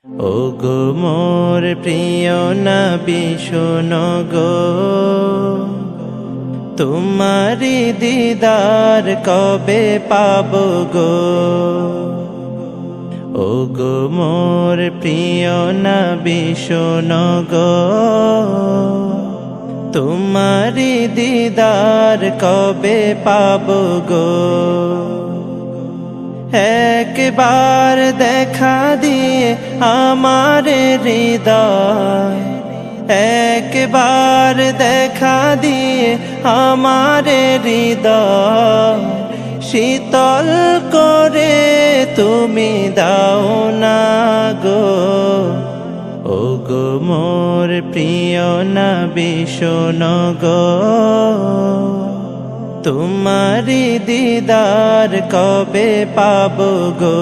ওগো মোর প্রিয় নবী শোনো গো, তোমারি দিদার কবে পাবো গো। ওগো মোর প্রিয় নবী শোনো গো, তোমারি দিদার কবে পাবো গো। একবার দেখা দিয়ে আমার হৃদয়, একবার দেখা দিয়ে আমার হৃদয় শীতল করে তুমি দাও না গো। ওগো মোর প্রিয় নবী শোনো গো, তোমারি দিদার কবে পাবো গো।